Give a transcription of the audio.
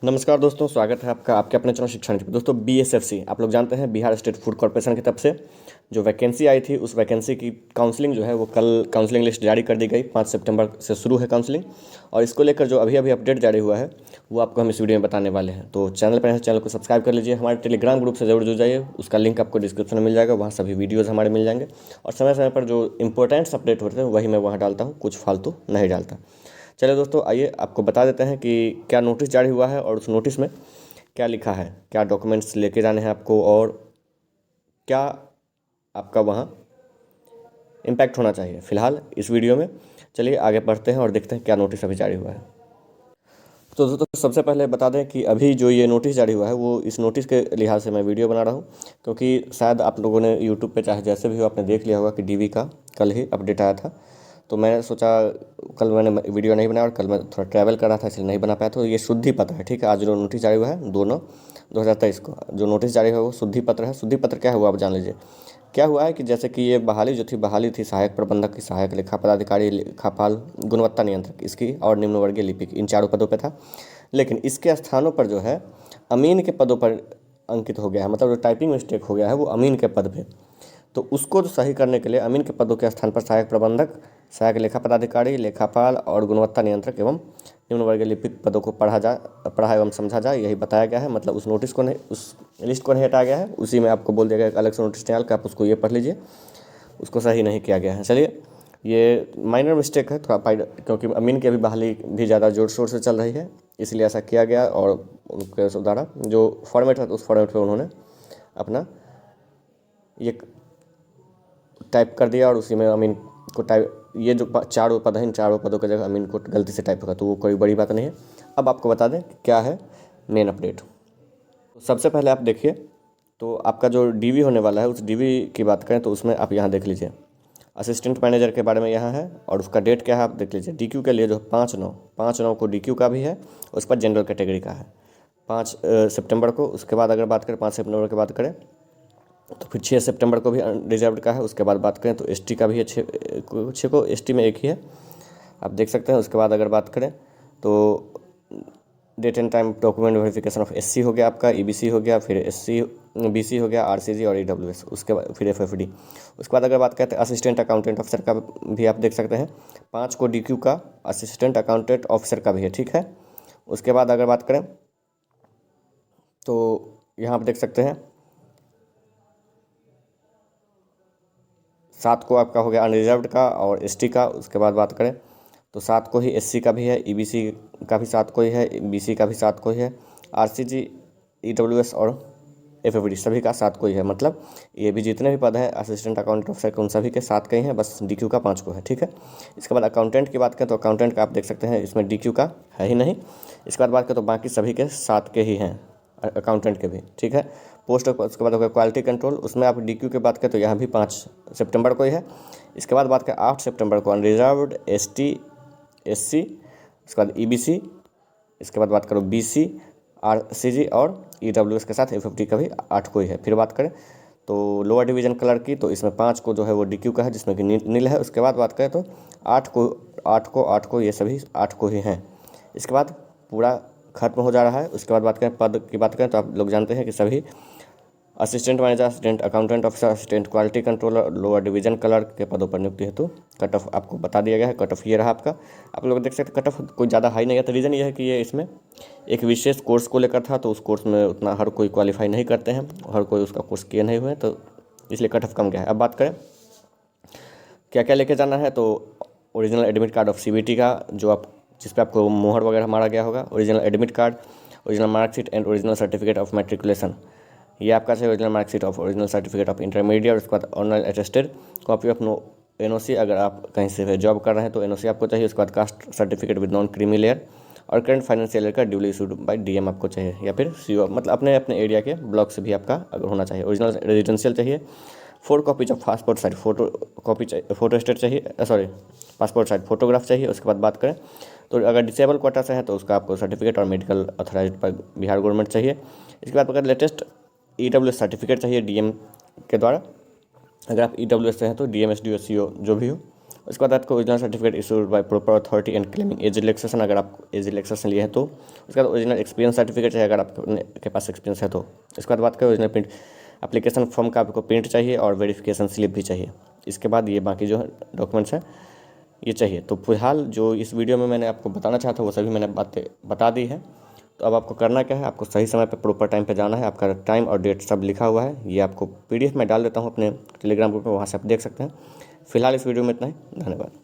नमस्कार दोस्तों, स्वागत है आपका आपके अपने चैनल शिक्षा नीति पे। दोस्तों बीएसएफसी आप लोग जानते हैं, बिहार स्टेट फूड कॉर्पोरेशन की तरफ से जो वैकेंसी आई थी, उस वैकेंसी की काउंसलिंग जो है वो कल काउंसलिंग लिस्ट जारी कर दी गई। 5 सितंबर से शुरू है काउंसलिंग, और इसको लेकर जो अभी अभी अपडेट जारी हुआ है वो आपको हम इस वीडियो में बताने वाले हैं। तो चैनल पर है, चैनल को सब्सक्राइब कर लीजिए। हमारे टेलीग्राम ग्रुप से जरूर जुड़ जाइए, उसका लिंक आपको डिस्क्रिप्शन में मिल जाएगा। वहाँ सभी वीडियोज़ हमारे मिल जाएंगे, और समय समय पर जो इंपॉर्टेंट्स अपडेट होते हैं वही मैं वहाँ डालता हूँ, कुछ फालतू नहीं डालता। चलिए दोस्तों, आइए आपको बता देते हैं कि क्या नोटिस जारी हुआ है और उस नोटिस में क्या लिखा है, क्या डॉक्यूमेंट्स लेके जाने हैं आपको, और क्या आपका वहाँ इम्पैक्ट होना चाहिए फ़िलहाल इस वीडियो में। चलिए आगे बढ़ते हैं और देखते हैं क्या नोटिस अभी जारी हुआ है। तो दोस्तों सबसे पहले बता दें कि अभी जो ये नोटिस जारी हुआ है वो इस नोटिस के लिहाज से मैं वीडियो बना रहा हूँ, क्योंकि शायद आप लोगों ने यूट्यूब पे चाहे जैसे भी हो आपने देख लिया होगा कि डीवी का कल ही अपडेट आया था। तो मैंने सोचा, कल मैंने वीडियो नहीं बनाया और कल मैं थोड़ा ट्रैवल कर रहा था इसलिए नहीं बना पाया। तो ये शुद्धि पत्र है, ठीक है। आज जो नोटिस जारी हुआ है 2/9/2023 को जो नोटिस जारी हुआ वो शुद्धि पत्र है। शुद्धि पत्र क्या हुआ आप जान लीजिए। क्या हुआ है कि जैसे कि ये बहाली जो थी, बहाली थी सहायक प्रबंधक की, सहायक लेखा पदाधिकारी, लेखापाल, गुणवत्ता नियंत्रक, इसकी और निम्न वर्गीय लिपिक, इन चारों पदों पे था। लेकिन इसके स्थानों पर जो है अमीन के पदों पर अंकित हो गया है, मतलब जो टाइपिंग मिस्टेक हो गया है वो अमीन के पद पे। तो उसको सही करने के लिए अमीन के पदों के स्थान पर सहायक प्रबंधक, सहायक लेखा पदाधिकारी, लेखापाल और गुणवत्ता नियंत्रक एवं निम्न वर्गीय लिपिक पदों को पढ़ा एवं समझा जाए, यही बताया गया है। मतलब उस नोटिस को नहीं, उस लिस्ट को नहीं हटाया गया है, उसी में आपको बोल दिया गया अलग से नोटिस निकाल के आप उसको ये पढ़ लीजिए, उसको सही नहीं किया गया है। चलिए, ये माइनर मिस्टेक है थोड़ा क्योंकि अमीन की अभी बहाली भी ज़्यादा ज़ोर शोर से चल रही है, इसलिए ऐसा किया गया। और उनके द्वारा जो फॉर्मेट है उस फॉर्मेट में उन्होंने अपना ये टाइप कर दिया, और उसी में अमीन को टाइप, ये जो चारों पद हैं इन चारों पदों की जगह अमीन को गलती से टाइप होगा, तो वो कोई बड़ी बात नहीं है। अब आपको बता दें क्या है मेन अपडेट। तो सबसे पहले आप देखिए, तो आपका जो डीवी होने वाला है उस डीवी की बात करें तो उसमें आप यहाँ देख लीजिए, असिस्टेंट मैनेजर के बारे में यहाँ है, और उसका डेट क्या है आप देख लीजिए। डीक्यू के लिए जो 5/9 को डीक्यू का भी है, उस पर जनरल कैटेगरी का है 5 सितंबर को। उसके बाद अगर बात करें 5 सितंबर की बात करें तो फिर 6 सितंबर को भी रिजर्व का है। उसके बाद बात करें तो एसटी का भी है, 6 को एसटी में एक ही है, आप देख सकते हैं। उसके बाद अगर बात करें तो date and time document verification of SC हो गया आपका, ईबीसी हो गया, फिर एससी बीसी हो गया, आरसीजी और ईडब्ल्यूएस, उसके बाद फिर एफएफडी। उसके बाद अगर बात करते हैं असिस्टेंट अकाउंटेंट ऑफिसर का भी आप देख सकते हैं, 5 को डीक्यू का असिस्टेंट अकाउंटेंट ऑफिसर का भी है, ठीक है। उसके बाद अगर बात करें तो यहाँ आप देख सकते हैं 7 को आपका हो गया अनरिजर्व्ड का और एसटी का। उसके बाद बात करें तो 7 को ही एससी का भी है, ईबीसी का भी 7 को ही है, बीसी का भी 7 को ही है, आरसीजी, ईडब्ल्यूएस और एफएफडी सभी का 7 को ही है। मतलब ये भी जितने भी पद हैं असिस्टेंट अकाउंटेंट ऑफिसर के उन सभी के 7 के ही हैं, बस डीक्यू का 5 को है, ठीक है। इसके बाद अकाउंटेंट की बात करें तो अकाउंटेंट का आप देख सकते हैं इसमें डीक्यू का है ही नहीं। इसके बाद बात करें तो बाकी सभी के 7 के ही हैं, अकाउंटेंट के भी, ठीक है। पोस्ट, उसके बाद हो गया क्वालिटी कंट्रोल, उसमें आप डीक्यू की बात करें तो यहाँ भी 5 सितंबर को ही है। इसके बाद बात करें 8 सितंबर को अनरिजर्व्ड, एसटी, एससी, उसके बाद ईबीसी, इसके बाद बात करो बीसी, आरसीजी और ईडब्ल्यूएस के साथ एफएफडी का भी 8 को ही है। फिर बात करें तो लोअर डिवीजन क्लर्क की, तो इसमें 5 को जो है वो डीक्यू का है जिसमें कि नील है। उसके बाद बात करें तो 8 को ये सभी 8 को ही हैं। इसके बाद पूरा खत्म हो जा रहा है। उसके बाद बात करें पद की बात करें तो आप लोग जानते हैं कि सभी assistant manager, assistant accountant officer, assistant quality controller, lower division clerk के पदों पर नियुक्ति हेतु कट ऑफ आपको बता दिया गया है। कट ऑफ ये रहा आपका, आप लोग देख सकते हैं कट ऑफ कोई ज़्यादा हाई नहीं है। तो रीज़न ये है कि ये इसमें एक विशेष कोर्स को लेकर था, तो उस कोर्स में उतना हर कोई क्वालिफाई नहीं करते हैं, हर कोई उसका कोर्स किए नहीं हुए, तो इसलिए कट ऑफ कम गया है। अब बात करें क्या क्या लेके जाना है, तो original admit card of CBT का, जो आप जिस पे आपको मोहर वगैरह मारा गया होगा, original admit card, original marksheet and original certificate of matriculation, ये आपका चाहिए। Original marksheet of original certificate of intermediate, उसके बाद online attested copy of NOC, अगर आप कहीं से जॉब कर रहे हैं तो एनओसी आपको चाहिए। उसके बाद caste certificate with non creamy layer, और करंट फाइनेंशियल ईयर का ड्यूली इशूड बाय डीएम आपको चाहिए, या फिर सीओ, मतलब अपने अपने एरिया के ब्लॉक से भी आपका अगर होना चाहिए। ओरिजिनल रेजिडेंशियल चाहिए। 4 copies of passport size photo copy चाहिए, फोटो स्टेट चाहिए, सॉरी पासपोर्ट साइज फोटोग्राफ चाहिए। उसके बाद बात करें तो अगर डिसेबल कोटा से है तो उसका आपको सर्टिफिकेट और मेडिकल अथॉराइज पर बिहार गवर्नमेंट चाहिए। इसके बाद अगर लेटेस्ट ईडब्ल्यूएस सर्टिफिकेट चाहिए डीएम के द्वारा, अगर आप ईडब्ल्यूएस से हैं तो डीएम एसडीओ सीओ जो भी हो उसके बाद आपको original certificate issued by proper authority and claiming age relaxation, अगर आप एज रिलैक्सेशन लिए हैं तो। उसके बाद ओरिजिनल एक्सपीरियंस सर्टिफिकेट है, अगर आपके पास एक्सपीरियंस है तो। इसके बाद बात करें ओरिजिनल प्रिंट एप्लीकेशन फॉर्म का, आपको प्रिंट चाहिए और वेरिफिकेशन स्लिप भी चाहिए। इसके बाद ये बाकी जो डॉक्यूमेंट्स हैं ये चाहिए। तो फिलहाल जो इस वीडियो में मैंने आपको बताना चाहा था वो सभी मैंने बातें बता दी है। तो अब आपको करना क्या है, आपको सही समय पे प्रॉपर टाइम पे जाना है। आपका टाइम और डेट सब लिखा हुआ है, ये आपको PDF में डाल देता हूँ अपने टेलीग्राम ग्रुप में, वहाँ से आप देख सकते हैं। फिलहाल इस वीडियो में इतना ही, धन्यवाद।